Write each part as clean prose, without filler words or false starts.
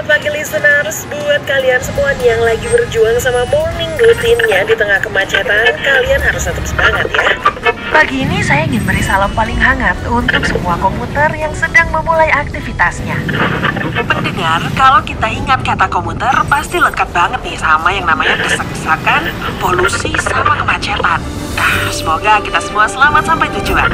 selamat pagi listeners. Buat kalian semua nih yang lagi berjuang sama morning rutinnya di tengah kemacetan, kalian harus tetap semangat ya. Pagi ini saya ingin beri salam paling hangat untuk semua komuter yang sedang memulai aktivitasnya. Pendengar, kalau kita ingat kata komuter, pasti lekat banget nih sama yang namanya desak-desakan, polusi, sama kemacetan. Nah, semoga kita semua selamat sampai tujuan.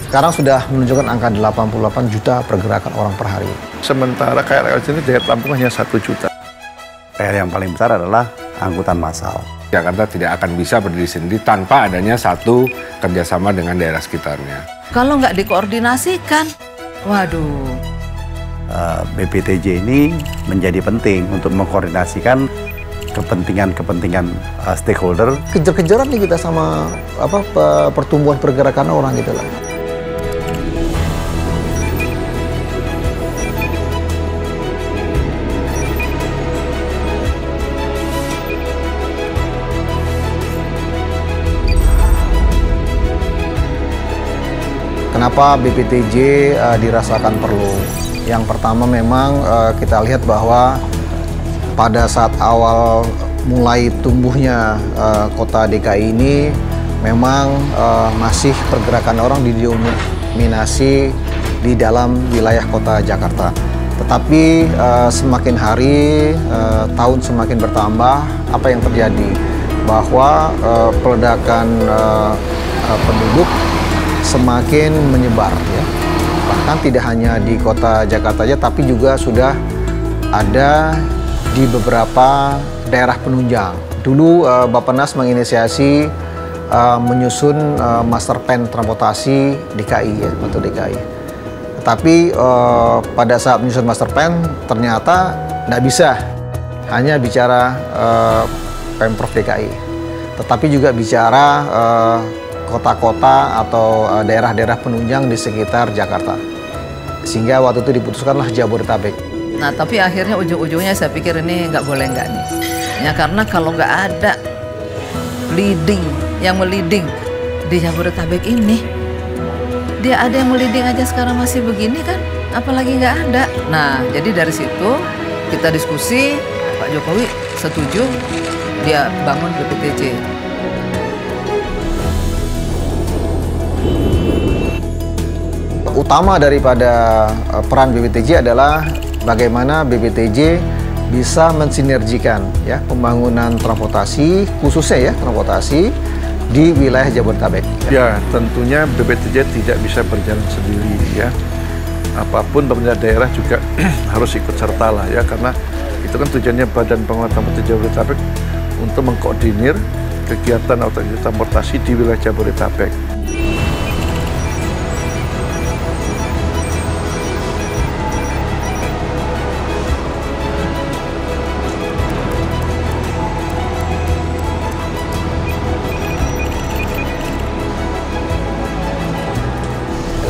Sekarang sudah menunjukkan angka 88 juta pergerakan orang per hari. Sementara KRL ini daya tampung hanya 1 juta. PR yang paling besar adalah angkutan massal. Jakarta tidak akan bisa berdiri sendiri tanpa adanya satu kerjasama dengan daerah sekitarnya. Kalau nggak dikoordinasikan, waduh. BPTJ ini menjadi penting untuk mengkoordinasikan kepentingan stakeholder. Kejar-kejaran nih kita sama pertumbuhan pergerakan orang gitu lah. Kenapa BPTJ dirasakan perlu? Yang pertama memang kita lihat bahwa pada saat awal mulai tumbuhnya kota DKI ini memang masih pergerakan orang didominasi di dalam wilayah kota Jakarta. Tetapi semakin hari, tahun semakin bertambah, apa yang terjadi? Bahwa peledakan penduduk semakin menyebar ya. Bahkan tidak hanya di kota Jakarta saja, tapi juga sudah ada di beberapa daerah penunjang. Dulu Bappenas menginisiasi menyusun master plan transportasi DKI ya, untuk DKI. Tapi pada saat menyusun master plan ternyata tidak bisa hanya bicara Pemprov DKI, tetapi juga bicara kota-kota atau daerah-daerah penunjang di sekitar Jakarta. Sehingga waktu itu diputuskanlah Jabodetabek. Nah, tapi akhirnya ujung-ujungnya saya pikir ini nggak boleh nggak nih. Ya karena kalau nggak ada yang meliding di Jabodetabek ini, dia ada yang meliding aja sekarang masih begini kan, apalagi nggak ada. Nah, jadi dari situ kita diskusi, Pak Jokowi setuju dia bangun BPTJ. Utama daripada peran BPTJ adalah bagaimana BPTJ bisa mensinergikan ya pembangunan transportasi, khususnya ya transportasi di wilayah Jabodetabek. Ya, tentunya BPTJ tidak bisa berjalan sendiri ya. Apapun pemerintah daerah juga harus ikut serta lah ya, karena itu kan tujuannya Badan Pengelola Transportasi Jabodetabek untuk mengkoordinir kegiatan otoritas transportasi di wilayah Jabodetabek.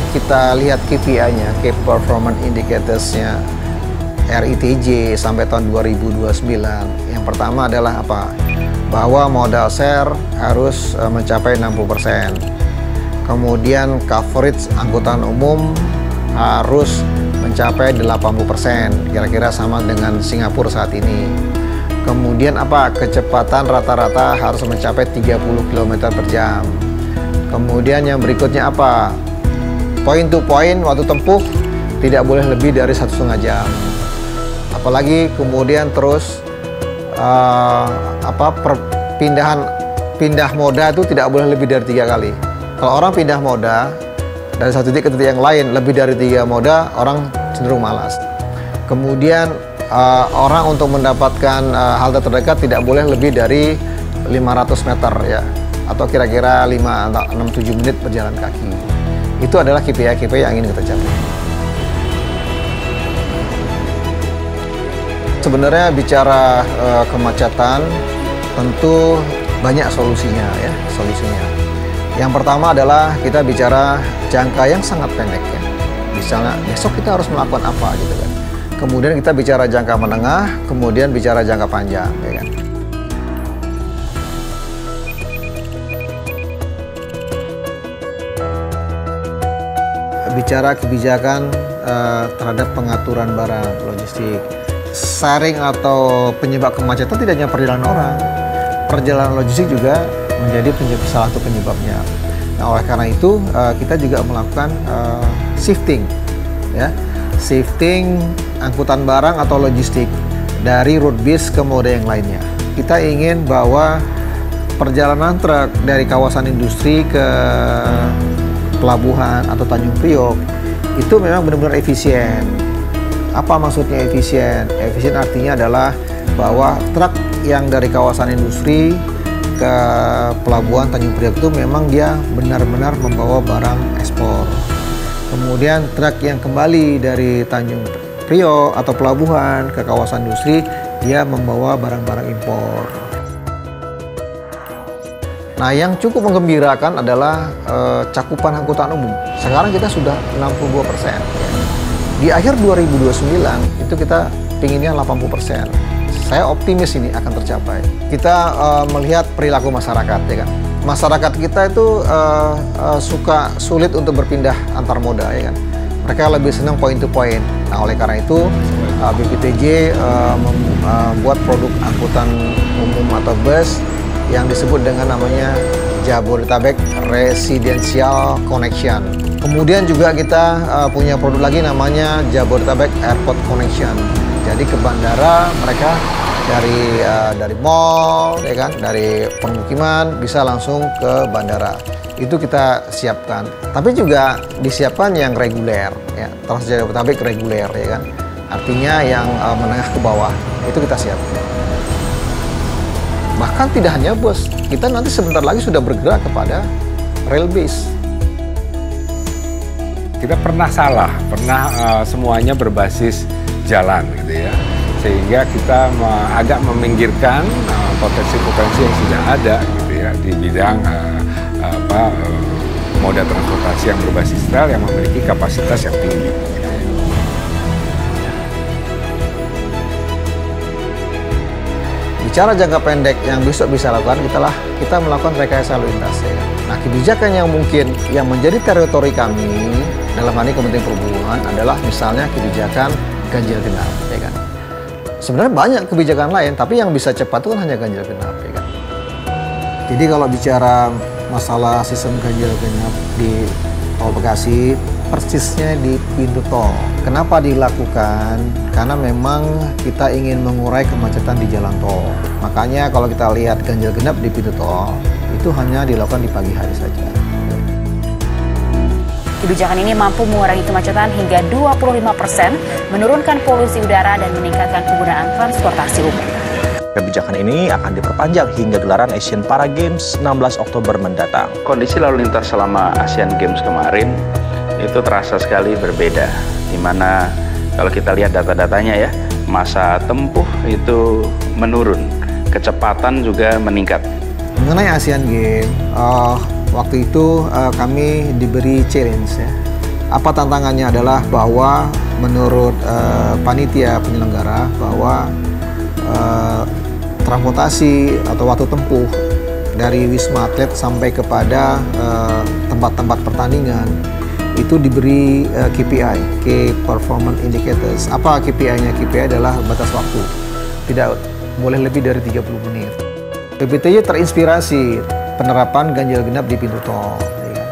Kita lihat KPI-nya, Key Performance Indicators-nya RITJ sampai tahun 2029. Yang pertama adalah apa? Bahwa modal share harus mencapai 60%. Kemudian coverage angkutan umum harus mencapai 80%, kira-kira sama dengan Singapura saat ini. Kemudian apa? Kecepatan rata-rata harus mencapai 30 km per jam. Kemudian yang berikutnya apa? Point to point, waktu tempuh tidak boleh lebih dari 1,5 jam. Apalagi kemudian terus pindah moda itu tidak boleh lebih dari 3 kali. Kalau orang pindah moda dari satu titik ke titik yang lain lebih dari 3 moda, orang cenderung malas. Kemudian orang untuk mendapatkan halte terdekat tidak boleh lebih dari 500 meter ya, atau kira-kira 5-7 menit berjalan kaki. Itu adalah KPI yang ingin kita capai. Sebenarnya bicara kemacetan tentu banyak solusinya ya, Yang pertama adalah kita bicara jangka yang sangat pendek ya. Misalnya besok kita harus melakukan apa gitu kan. Kemudian kita bicara jangka menengah, kemudian bicara jangka panjang ya kan. bicara kebijakan terhadap pengaturan barang logistik. Sharing atau penyebab kemacetan tidak hanya perjalanan orang, perjalanan logistik juga menjadi salah satu penyebabnya. Nah, oleh karena itu kita juga melakukan shifting, ya, shifting angkutan barang atau logistik dari road bis ke moda yang lainnya. Kita ingin bahwa perjalanan truk dari kawasan industri ke pelabuhan atau Tanjung Priok itu memang benar-benar efisien. Apa maksudnya efisien? Efisien artinya adalah bahwa truk yang dari kawasan industri ke pelabuhan Tanjung Priok itu memang dia benar-benar membawa barang ekspor. Kemudian truk yang kembali dari Tanjung Priok atau pelabuhan ke kawasan industri, dia membawa barang-barang impor. Nah, yang cukup menggembirakan adalah cakupan angkutan umum. Sekarang kita sudah 62%. Di akhir 2029 itu kita pinginnya 80%. Saya optimis ini akan tercapai. Kita melihat perilaku masyarakat, ya kan. Masyarakat kita itu suka sulit untuk berpindah antar moda, ya kan. Mereka lebih senang point to point. Nah, oleh karena itu BPTJ membuat produk angkutan umum atau bus yang disebut dengan namanya Jabodetabek Residential Connection. Kemudian juga kita punya produk lagi namanya Jabodetabek Airport Connection. Jadi ke bandara mereka dari mall, ya kan, dari permukiman bisa langsung ke bandara. Itu kita siapkan. Tapi juga disiapkan yang reguler, ya, Trans Jabodetabek reguler, ya kan. Artinya yang menengah ke bawah itu kita siapkan. Bahkan tidak hanya bus, kita nanti sebentar lagi sudah bergerak kepada rail base. Kita pernah salah, pernah semuanya berbasis jalan gitu ya, sehingga kita agak meminggirkan potensi-potensi yang sudah ada gitu ya di bidang moda transportasi yang berbasis rel yang memiliki kapasitas yang tinggi. Bicara jangka pendek yang besok bisa lakukan, kita melakukan rekayasa lalu lintas. Ya. Nah, kebijakan yang mungkin yang menjadi teritori kami dalam hal ini Kementerian Perhubungan adalah misalnya kebijakan ganjil genap, ya kan. Sebenarnya banyak kebijakan lain, tapi yang bisa cepat itu kan hanya ganjil genap, ya kan. Jadi kalau bicara masalah sistem ganjil genap di Tol Bekasi, persisnya di pintu tol. Kenapa dilakukan? Karena memang kita ingin mengurai kemacetan di jalan tol. Makanya kalau kita lihat ganjil genap di pintu tol, itu hanya dilakukan di pagi hari saja. Kebijakan ini mampu mengurangi kemacetan hingga 25%, menurunkan polusi udara dan meningkatkan penggunaan transportasi umum. Kebijakan ini akan diperpanjang hingga gelaran Asian Para Games 16 Oktober mendatang. Kondisi lalu lintas selama Asian Games kemarin itu terasa sekali berbeda, di mana kalau kita lihat data-datanya ya, masa tempuh itu menurun, kecepatan juga meningkat. Mengenai Asian Games, waktu itu kami diberi challenge ya. Apa tantangannya adalah bahwa menurut panitia penyelenggara bahwa transportasi atau waktu tempuh dari Wisma Atlet sampai kepada tempat-tempat pertandingan itu diberi KPI, Key Performance Indicators. Apa KPI-nya? KPI adalah batas waktu. Tidak boleh lebih dari 30 menit. BPTJ terinspirasi penerapan ganjil genap di pintu tol. Ya.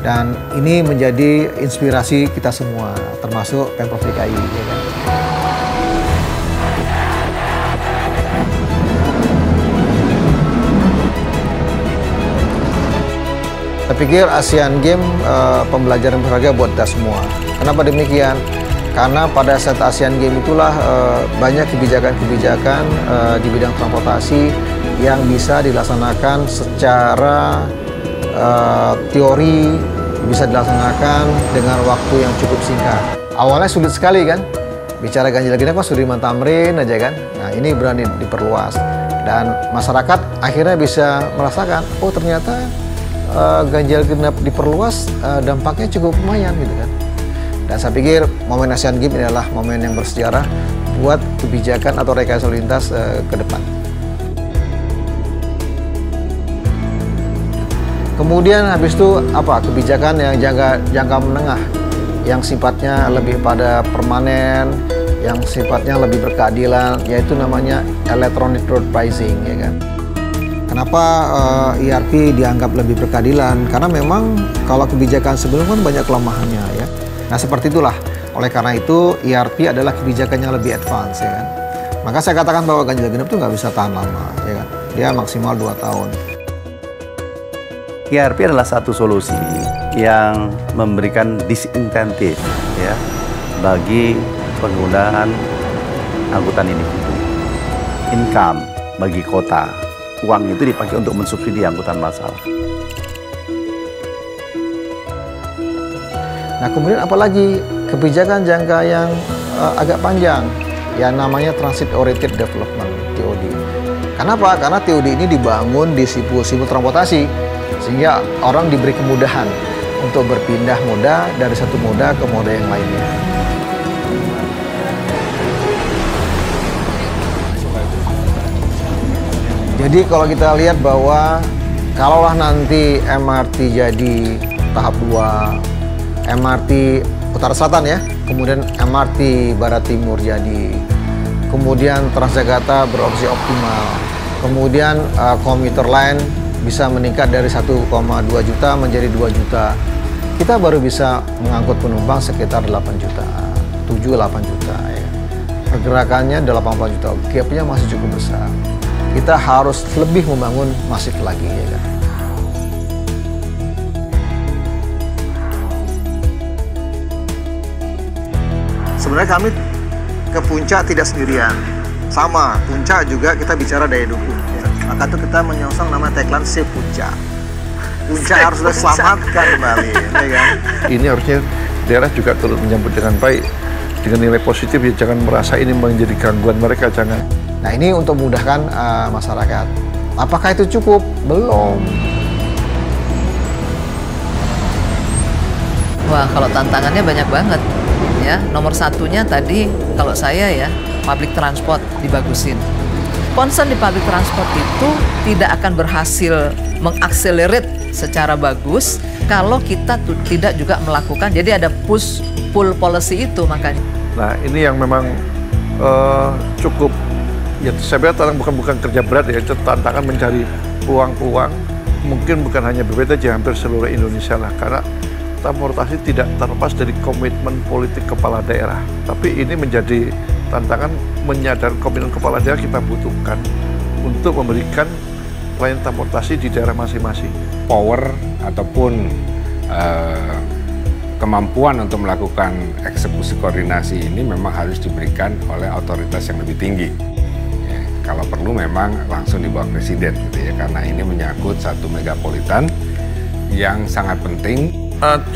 Dan ini menjadi inspirasi kita semua, termasuk Pemprov DKI. Ya kan? Saya pikir Asian Games pembelajaran berharga buat kita semua. Kenapa demikian? Karena pada saat Asian Games itulah banyak kebijakan-kebijakan di bidang transportasi yang bisa dilaksanakan secara teori, bisa dilaksanakan dengan waktu yang cukup singkat. Awalnya sulit sekali kan? Bicara ganjil genap kan Sudirman Tamrin aja kan? Nah, ini berani diperluas. Dan masyarakat akhirnya bisa merasakan, oh ternyata ganjil genap diperluas, dampaknya cukup lumayan gitu kan. Dan saya pikir momen Asian Games adalah momen yang bersejarah buat kebijakan atau rekayasa lalu lintas ke depan. Kemudian habis itu apa? Kebijakan yang jangka menengah. yang sifatnya lebih pada permanen, yang sifatnya lebih berkeadilan, yaitu namanya electronic road pricing, ya kan. Kenapa ERP dianggap lebih berkeadilan? Karena memang kalau kebijakan sebelumnya kan banyak kelemahannya, ya. Nah, seperti itulah. Oleh karena itu, ERP adalah kebijakan yang lebih advance, ya kan. Maka saya katakan bahwa ganjil genap itu nggak bisa tahan lama, ya kan. Dia maksimal 2 tahun. ERP adalah satu solusi yang memberikan disinsentif ya bagi penggunaan angkutan individu. Income bagi kota, uang itu dipakai untuk mensubsidi angkutan massal. Nah, kemudian apalagi kebijakan jangka yang agak panjang, yang namanya Transit Oriented Development (TOD). Kenapa? Karena TOD ini dibangun di simpul-simpul transportasi, sehingga orang diberi kemudahan untuk berpindah moda dari satu moda ke moda yang lainnya. Jadi kalau kita lihat bahwa kalaulah nanti MRT jadi tahap 2, MRT Utara Selatan ya, kemudian MRT Barat Timur jadi, kemudian Transjakarta beroperasi optimal, kemudian komuter lain bisa meningkat dari 1,2 juta menjadi 2 juta. Kita baru bisa mengangkut penumpang sekitar 8 juta, 7-8 juta ya. Pergerakannya 80 juta, gapnya masih cukup besar. Kita harus lebih membangun masif lagi ya kan. Sebenarnya kami ke puncak tidak sendirian. Sama, puncak juga kita bicara daya dukung. Ya. Maka itu kita menyongsong nama tagline Save Puncak. Puncak harus diselamatkan kembali, ya kan? Ini harusnya daerah juga turut menyambut dengan baik, dengan nilai positif, ya jangan merasa ini menjadi gangguan mereka, jangan. Nah, ini untuk memudahkan masyarakat. Apakah itu cukup? Belum. Wah, kalau tantangannya banyak banget. Ya, nomor satunya tadi kalau saya ya, public transport dibagusin. Concern di public transport itu tidak akan berhasil mengakselerate secara bagus kalau kita tidak juga melakukan, jadi ada push pull policy itu makanya. Nah, ini yang memang cukup, ya saya bilang bukan kerja berat ya, itu tantangan mencari peluang-peluang, mungkin bukan hanya BPTJ, hampir seluruh Indonesia lah, karena transportasi tidak terlepas dari komitmen politik kepala daerah. Tapi ini menjadi tantangan, menyadari komitmen kepala daerah kita butuhkan untuk memberikan pelayanan transportasi di daerah masing-masing. Power ataupun kemampuan untuk melakukan eksekusi koordinasi ini memang harus diberikan oleh otoritas yang lebih tinggi. Ya, kalau perlu memang langsung di bawah presiden, gitu ya, karena ini menyangkut satu megapolitan yang sangat penting.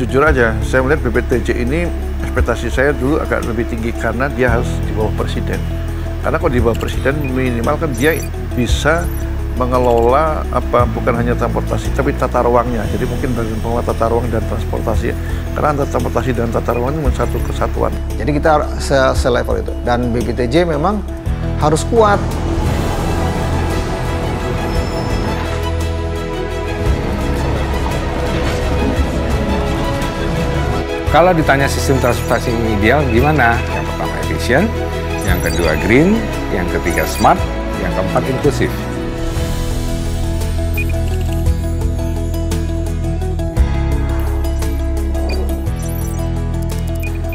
Jujur aja, saya melihat BPTJ ini ekspektasi saya dulu agak lebih tinggi karena dia harus di bawah presiden. Karena kalau di bawah presiden minimal kan dia bisa mengelola bukan hanya transportasi tapi tata ruangnya. Jadi mungkin bagian pengelola tata ruang dan transportasi. Karena antara transportasi dan tata ruang ini satu kesatuan. Jadi kita selevel itu. Dan BPTJ memang harus kuat. Kalau ditanya sistem transportasi yang ideal gimana? Yang pertama efisien, yang kedua green, yang ketiga smart, yang keempat inklusif.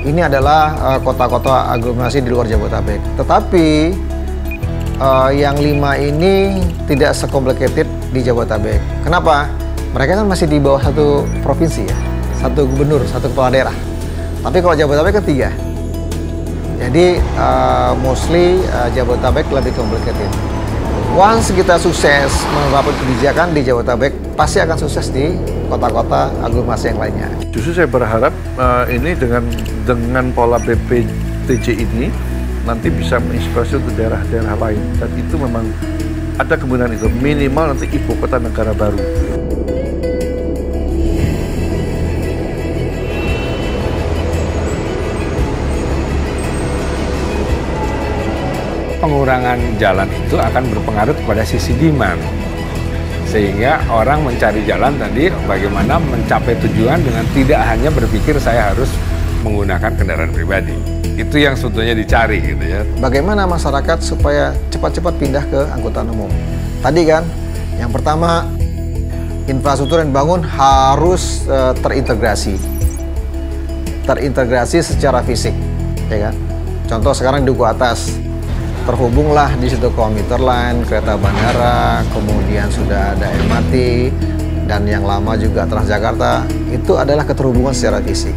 Ini adalah kota-kota aglomerasi di luar Jabodetabek. Tetapi yang 5 ini tidak se-complicated di Jabodetabek. Kenapa? Mereka kan masih di bawah satu provinsi ya. Satu gubernur, satu kepala daerah. Tapi kalau Jabodetabek ketiga. Jadi mostly Jabodetabek lebih complicated. Once kita sukses menerapkan kebijakan di Jabodetabek, pasti akan sukses di kota-kota aglomerasi yang lainnya. Justru saya berharap ini dengan pola BPTJ ini nanti bisa menginspirasi untuk daerah-daerah lain. Dan itu memang ada kemungkinan itu, minimal nanti ibu kota negara baru. Pengurangan jalan itu akan berpengaruh kepada sisi demand. Sehingga orang mencari jalan tadi bagaimana mencapai tujuan dengan tidak hanya berpikir saya harus menggunakan kendaraan pribadi. Itu yang sebetulnya dicari gitu ya. Bagaimana masyarakat supaya cepat-cepat pindah ke angkutan umum? Tadi kan, yang pertama infrastruktur yang dibangun harus terintegrasi secara fisik, ya kan? Contoh sekarang di Duku Atas, terhubunglah di situ komuter lain, kereta bandara, kemudian sudah ada MRT, dan yang lama juga Transjakarta. Itu adalah keterhubungan secara fisik.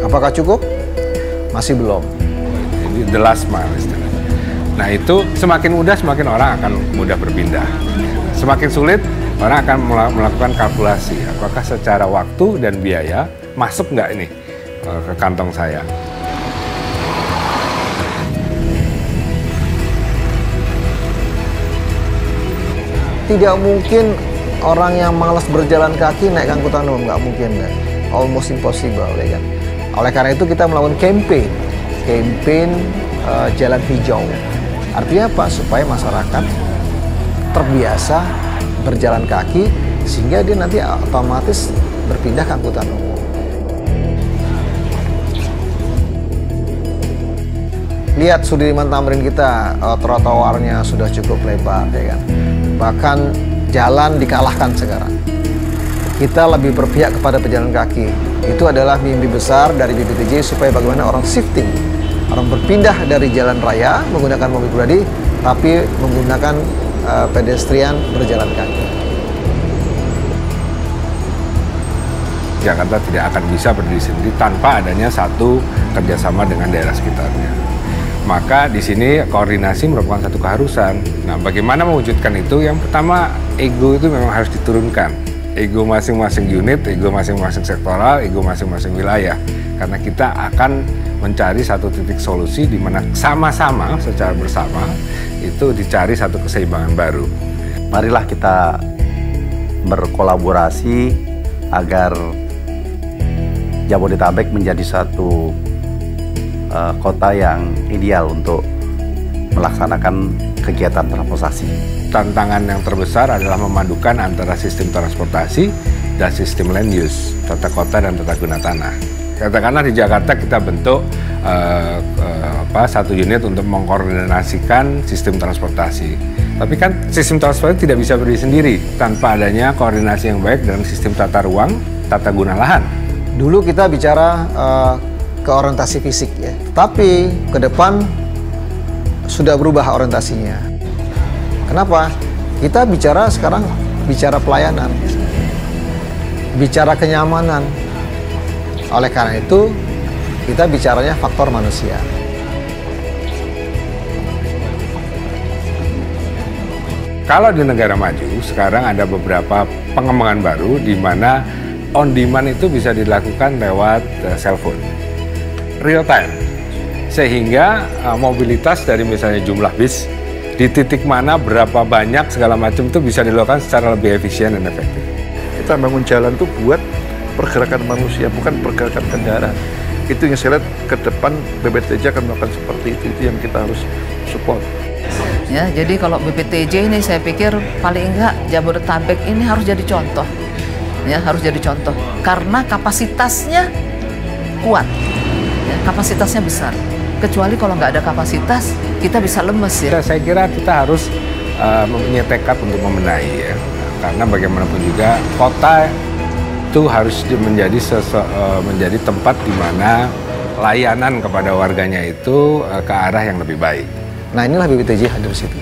Apakah cukup? Masih belum. Jadi the last mile istilahnya. Nah itu semakin mudah, semakin orang akan mudah berpindah. Semakin sulit, orang akan melakukan kalkulasi. Apakah secara waktu dan biaya masuk nggak ini ke kantong saya? Tidak mungkin orang yang malas berjalan kaki naik angkutan umum, nggak mungkin, kan? Almost impossible, ya kan? Oleh karena itu kita melakukan campaign jalan hijau. Artinya apa? Supaya masyarakat terbiasa berjalan kaki sehingga dia nanti otomatis berpindah ke angkutan umum. Lihat Sudirman Tamrin kita, trotoarnya sudah cukup lebar, ya kan? Bahkan jalan dikalahkan sekarang. Kita lebih berpihak kepada pejalan kaki. Itu adalah mimpi besar dari BPTJ supaya bagaimana orang shifting, orang berpindah dari jalan raya menggunakan mobil pribadi, tapi menggunakan pedestrian berjalan kaki. Jakarta tidak akan bisa berdiri sendiri tanpa adanya satu kerjasama dengan daerah sekitarnya. Maka di sini koordinasi merupakan satu keharusan. Nah, bagaimana mewujudkan itu? Yang pertama, ego itu memang harus diturunkan. Ego masing-masing unit, ego masing-masing sektoral, ego masing-masing wilayah. Karena kita akan mencari satu titik solusi di mana sama-sama secara bersama itu dicari satu keseimbangan baru. Marilah kita berkolaborasi agar Jabodetabek menjadi satu kota yang ideal untuk melaksanakan kegiatan transportasi. Tantangan yang terbesar adalah memadukan antara sistem transportasi dan sistem land use, tata kota dan tata guna tanah. Katakanlah di Jakarta kita bentuk satu unit untuk mengkoordinasikan sistem transportasi. Tapi kan sistem transportasi tidak bisa berdiri sendiri tanpa adanya koordinasi yang baik dengan sistem tata ruang, tata guna lahan. Dulu kita bicara ke orientasi fisik, ya. Tapi ke depan sudah berubah orientasinya. Kenapa? Kita bicara sekarang pelayanan, bicara kenyamanan. Oleh karena itu, kita bicaranya faktor manusia. Kalau di negara maju, sekarang ada beberapa pengembangan baru di mana on demand itu bisa dilakukan lewat cellphone, real time. Sehingga mobilitas dari misalnya jumlah bis, di titik mana, berapa banyak, segala macam itu bisa dilakukan secara lebih efisien dan efektif. Kita bangun jalan itu buat pergerakan manusia, bukan pergerakan kendaraan. Itu yang saya lihat ke depan BPTJ akan melakukan seperti itu yang kita harus support. Ya, jadi kalau BPTJ ini saya pikir paling enggak Jabodetabek ini harus jadi contoh. Ya, harus jadi contoh karena kapasitasnya kuat. Ya, kapasitasnya besar. Kecuali kalau nggak ada kapasitas, kita bisa lemes, ya. Saya kira kita harus mempunyai tekad untuk membenahi, ya. Karena bagaimanapun juga kota itu harus menjadi tempat di mana layanan kepada warganya itu ke arah yang lebih baik. Nah, inilah BPTJ hadir di situ.